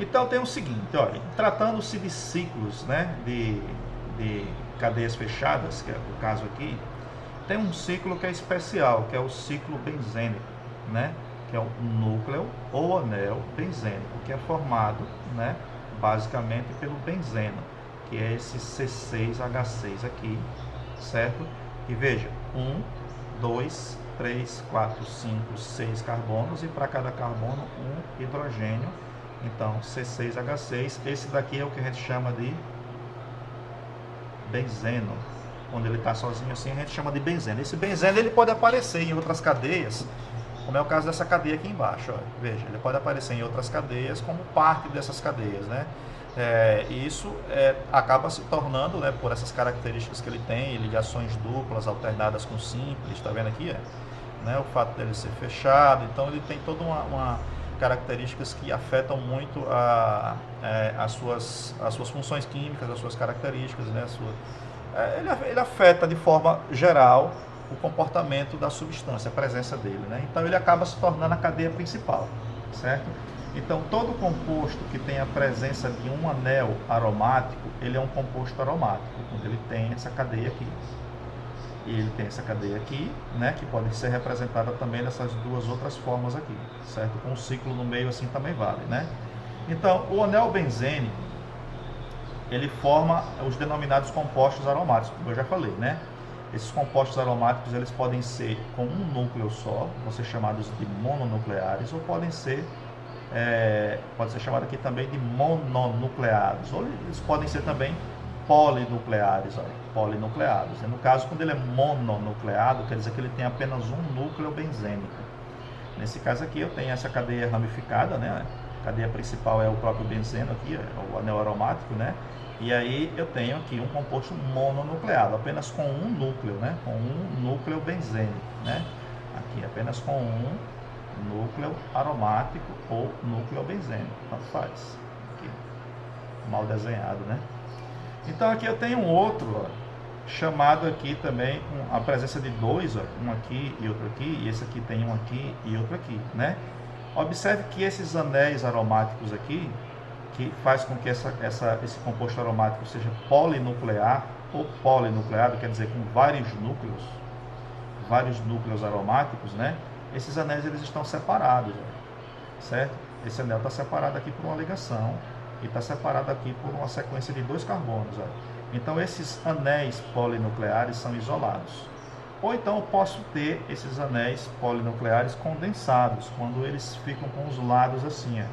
Então tem o seguinte, olha, tratando-se de ciclos, né, de cadeias fechadas, que é o caso aqui, tem um ciclo que é especial, que é o ciclo benzênico, né, que é o núcleo ou anel benzênico, que é formado, né, basicamente pelo benzeno, que é esse C6H6 aqui, certo? E veja, 1, 2, 3, 4, 5, 6 carbonos e para cada carbono um hidrogênio. Então, C6H6, esse daqui é o que a gente chama de benzeno. Quando ele está sozinho assim, a gente chama de benzeno. Esse benzeno ele pode aparecer em outras cadeias, como é o caso dessa cadeia aqui embaixo. Ó. Veja, ele pode aparecer em outras cadeias como parte dessas cadeias, né? Isso acaba se tornando, né, por essas características que ele tem, ligações duplas alternadas com simples, está vendo aqui? Né, o fato dele ser fechado, então ele tem toda uma características que afetam muito as suas funções químicas, as suas características, né, ele afeta de forma geral o comportamento da substância, a presença dele, né? Então ele acaba se tornando a cadeia principal, certo? Então todo composto que tem a presença de um anel aromático, ele é um composto aromático, quando ele tem essa cadeia aqui. E ele tem essa cadeia aqui, né, que pode ser representada também dessas duas outras formas aqui, certo? Com um ciclo no meio assim também vale, né? Então, o anel benzênico, ele forma os denominados compostos aromáticos, como eu já falei, né? Esses compostos aromáticos, eles podem ser com um núcleo só, vão ser chamados de mononucleares, ou pode ser chamado aqui também de mononucleados, ou eles podem ser também polinucleares, olha, polinucleados. No caso, quando ele é mononucleado, quer dizer que ele tem apenas um núcleo benzênico. Nesse caso aqui, eu tenho essa cadeia ramificada, né? A cadeia principal é o próprio benzeno aqui, é o anel aromático, né? E aí eu tenho aqui um composto mononucleado, apenas com um núcleo, né? Com um núcleo benzênico, né? Aqui apenas com um núcleo aromático ou núcleo benzênico, tanto faz. Aqui, mal desenhado, né? Então aqui eu tenho um outro, ó, chamado aqui também com a presença de dois, ó, um aqui e outro aqui, e esse aqui tem um aqui e outro aqui, né? Observe que esses anéis aromáticos aqui, que faz com que esse composto aromático seja polinuclear ou polinucleado, quer dizer, com vários núcleos aromáticos, né? Esses anéis eles estão separados, ó, certo? Esse anel está separado aqui por uma ligação e está separado aqui por uma sequência de dois carbonos, ó. Então esses anéis polinucleares são isolados. Ou então eu posso ter esses anéis polinucleares condensados, quando eles ficam com os lados assim, ó,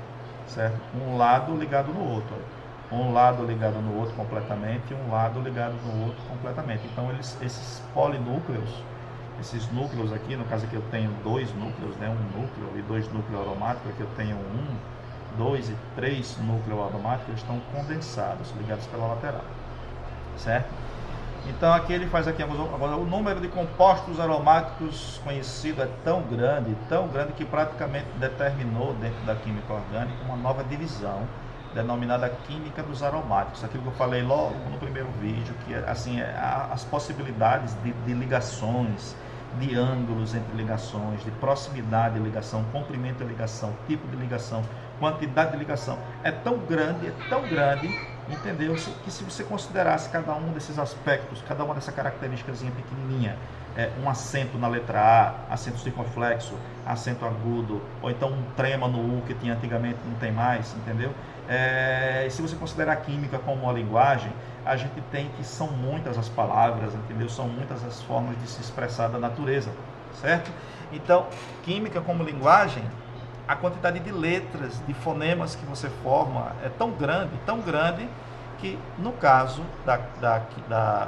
certo? Um lado ligado no outro, ó. Um lado ligado no outro completamente e um lado ligado no outro completamente. Então esses polinúcleos, esses núcleos aqui, no caso aqui eu tenho dois núcleos, né? Um núcleo e dois núcleos aromáticos, aqui eu tenho 2 e 3 núcleos aromáticos, eles estão condensados, ligados pela lateral, certo? Então aqui ele faz aqui agora o número de compostos aromáticos conhecido é tão grande que praticamente determinou dentro da química orgânica uma nova divisão denominada química dos aromáticos. Aquilo que eu falei logo no primeiro vídeo, que assim as possibilidades de ligações, de ângulos entre ligações, de proximidade de ligação, comprimento de ligação, tipo de ligação, quantidade de ligação, é tão grande, entendeu? Que se você considerasse cada um desses aspectos, cada uma dessa características pequenininha, um acento na letra A, acento circunflexo, acento agudo, ou então um trema no U que tinha antigamente, não tem mais, entendeu? E se você considerar a química como uma linguagem, a gente tem que são muitas as palavras, entendeu? São muitas as formas de se expressar da natureza, certo? Então, química como linguagem, a quantidade de letras, de fonemas que você forma é tão grande, que no caso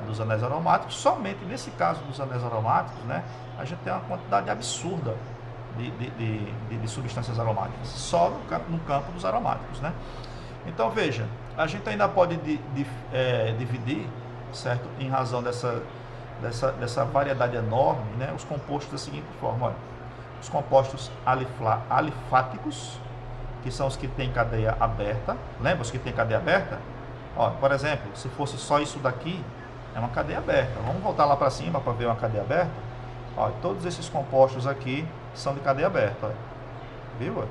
dos anéis aromáticos, somente nesse caso dos anéis aromáticos, né, a gente tem uma quantidade absurda de substâncias aromáticas, só no campo dos aromáticos, né? Então veja, a gente ainda pode dividir, certo, em razão dessa variedade enorme, né, os compostos da seguinte forma, olha, os compostos alifáticos, que são os que têm cadeia aberta. Lembra os que têm cadeia aberta? Ó, por exemplo, se fosse só isso daqui, é uma cadeia aberta. Vamos voltar lá para cima para ver uma cadeia aberta. Ó, todos esses compostos aqui são de cadeia aberta. Ó. Viu?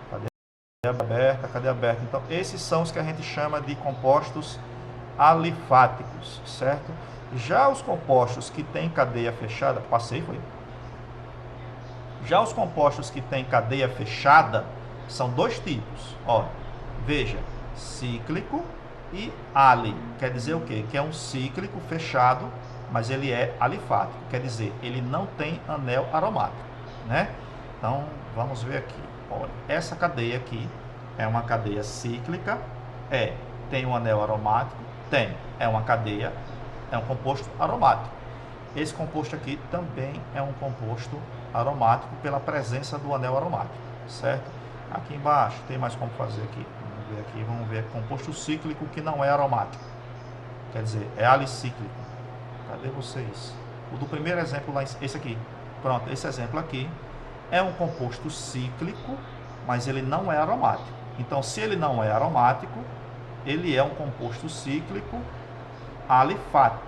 Cadeia aberta, cadeia aberta. Então, esses são os que a gente chama de compostos alifáticos, certo? Já os compostos que têm cadeia fechada, passei, foi? Já os compostos que têm cadeia fechada são dois tipos. Ó, veja, cíclico e ali. Quer dizer o quê? Que é um cíclico fechado, mas ele é alifático. Quer dizer, ele não tem anel aromático, né? Então, vamos ver aqui. Olha, essa cadeia aqui é uma cadeia cíclica. Tem um anel aromático? Tem. É uma cadeia, é um composto aromático. Esse composto aqui também é um composto aromático pela presença do anel aromático, certo? Aqui embaixo tem mais como fazer aqui. Vamos ver composto cíclico que não é aromático. Quer dizer, é alicíclico. Cadê vocês? O do primeiro exemplo lá, esse aqui. Pronto, esse exemplo aqui é um composto cíclico, mas ele não é aromático. Então, se ele não é aromático, ele é um composto cíclico alifático,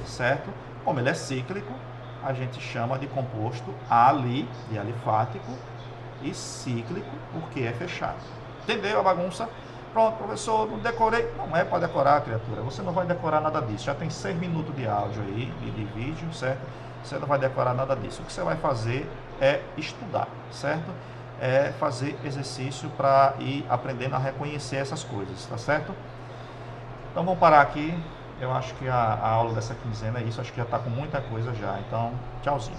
certo? Como ele é cíclico, a gente chama de composto de alifático, e cíclico, porque é fechado. Entendeu a bagunça? Pronto, professor, não decorei. Não é para decorar, criatura. Você não vai decorar nada disso. Já tem 6 minutos de áudio aí, de vídeo, certo? Você não vai decorar nada disso. O que você vai fazer é estudar, certo? É fazer exercício para ir aprendendo a reconhecer essas coisas, tá certo? Então vamos parar aqui. Eu acho que a aula dessa quinzena é isso. Acho que já está com muita coisa já. Então, tchauzinho.